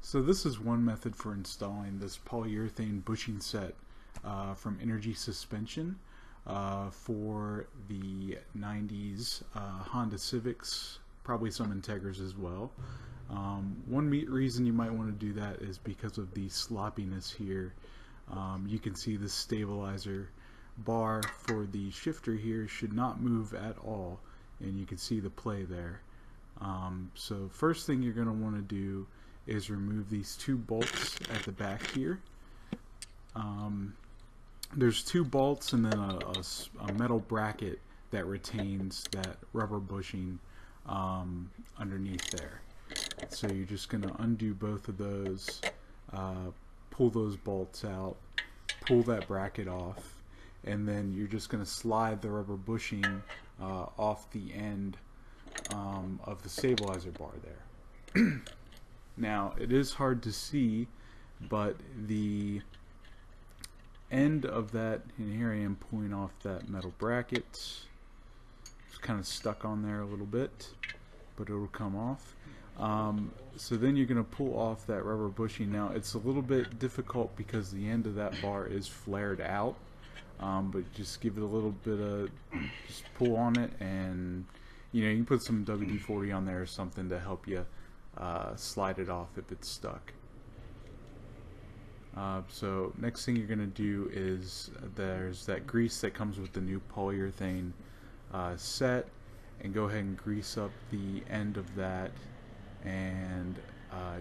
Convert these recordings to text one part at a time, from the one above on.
So this is one method for installing this polyurethane bushing set from Energy Suspension for the 90s Honda Civics, probably some Integras as well. One reason you might want to do that is because of the sloppiness here. You can see the stabilizer bar for the shifter here should not move at all, and you can see the play there. So first thing you're going to want to do is remove these two bolts at the back here. There's two bolts and then a metal bracket that retains that rubber bushing underneath there. So you're just going to undo both of those, pull those bolts out, pull that bracket off, and then you're just going to slide the rubber bushing off the end of the stabilizer bar there. Now, it is hard to see, but the end of that, and here I am pulling off that metal bracket. It's kind of stuck on there a little bit, but it'll come off. So then you're going to pull off that rubber bushing. Now, it's a little bit difficult because the end of that bar is flared out, but just give it a little bit of, just pull on it, and you can put some WD-40 on there or something to help you slide it off if it's stuck. So next thing you're going to do is there's that grease that comes with the new polyurethane set, and go ahead and grease up the end of that, and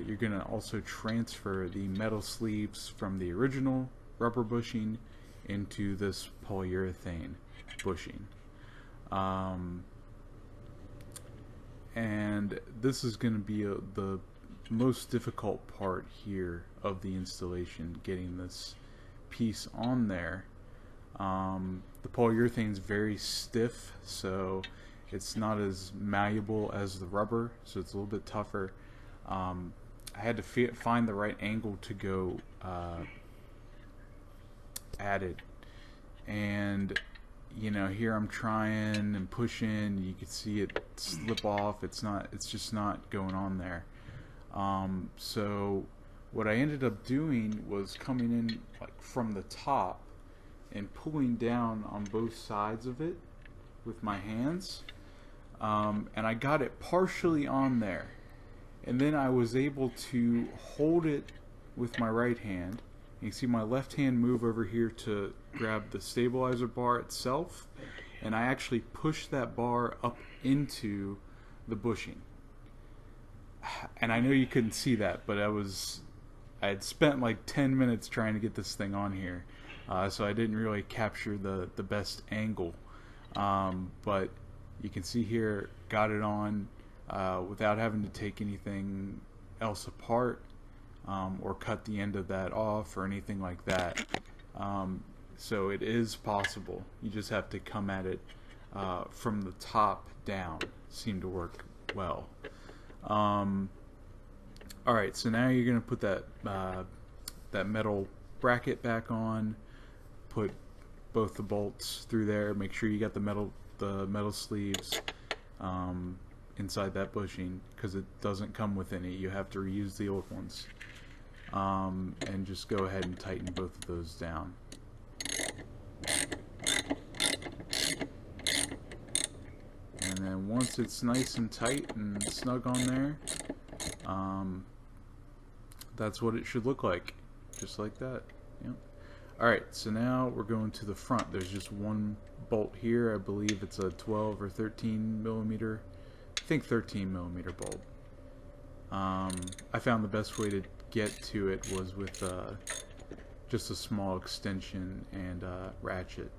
you're going to also transfer the metal sleeves from the original rubber bushing into this polyurethane bushing. And this is going to be the most difficult part here of the installation, getting this piece on there. The polyurethane is very stiff, so it's not as malleable as the rubber, so it's a little bit tougher. I had to find the right angle to go at it, and here I'm trying and pushing. You can see it slip off. It's just not going on there. So what I ended up doing was coming in like from the top and pulling down on both sides of it with my hands, and I got it partially on there, and then I was able to hold it with my right hand. You can see my left hand move over here to grab the stabilizer bar itself, and I actually pushed that bar up into the bushing. And I know you couldn't see that, but I had spent like 10 minutes trying to get this thing on here, so I didn't really capture the best angle. But you can see here, got it on without having to take anything else apart. Or cut the end of that off or anything like that. So it is possible. You just have to come at it from the top down. Seemed to work well. Alright, so now you're going to put that metal bracket back on, put both the bolts through there, make sure you got the metal sleeves inside that bushing, because it doesn't come with any. You have to reuse the old ones. And just go ahead and tighten both of those down. And then once it's nice and tight and snug on there, that's what it should look like, just like that. Yep. Alright, so now we're going to the front. There's just one bolt here. I believe it's a 12 or 13 millimeter, I think 13 millimeter bolt. I found the best way to get to it was with just a small extension and ratchet.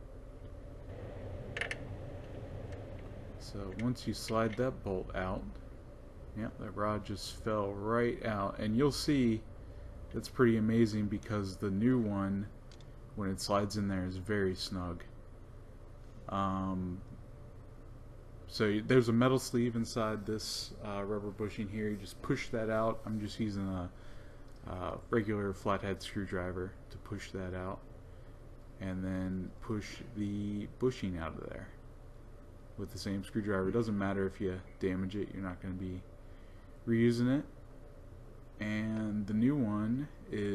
So once you slide that bolt out, that rod just fell right out, and you'll see that's pretty amazing because the new one, when it slides in there, is very snug. So there's a metal sleeve inside this rubber bushing here. You just push that out. I'm just using a regular flathead screwdriver to push that out, and then push the bushing out of there with the same screwdriver. It doesn't matter if you damage it, you're not going to be reusing it. And the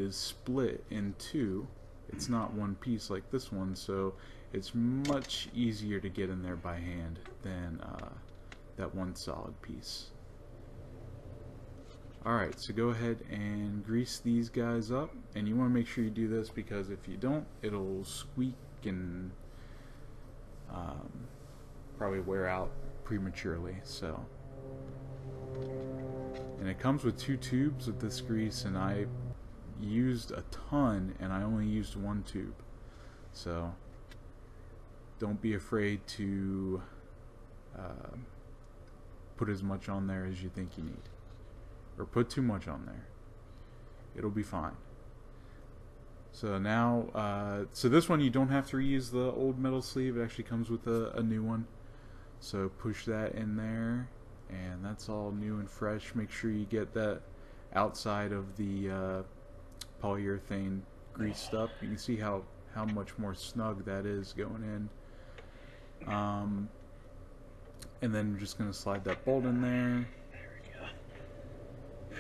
is split in two. It's not one piece like this one, so it's much easier to get in there by hand than that one solid piece. Alright, so go ahead and grease these guys up, and you want to make sure you do this because if you don't, it'll squeak and probably wear out prematurely. So, and it comes with 2 tubes of this grease, and I used a ton and I only used 1 tube, so don't be afraid to put as much on there as you think you need, or put too much on there. It'll be fine. So now, so this one you don't have to reuse the old metal sleeve. It actually comes with a new one. So push that in there, and that's all new and fresh. Make sure you get that outside of the polyurethane greased up. You can see how much more snug that is going in. And then we're just going to slide that bolt in there. There we go.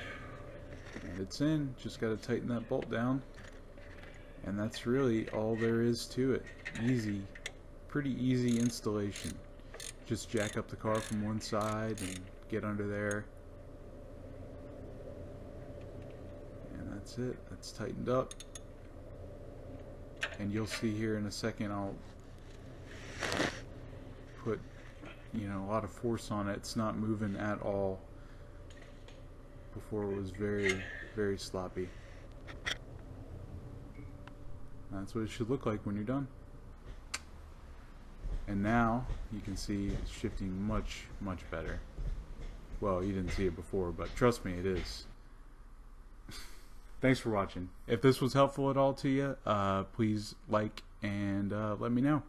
And it's in. Just got to tighten that bolt down. And that's really all there is to it. Easy. Pretty easy installation. Just jack up the car from one side and get under there. And that's it. That's tightened up. And you'll see here in a second I'll put, you know, a lot of force on it. It's not moving at all. Before it was very, very sloppy. That's what it should look like when you're done. And now you can see it's shifting much, much better. Well, you didn't see it before, but trust me, it is. Thanks for watching. If this was helpful at all to you, please like and let me know.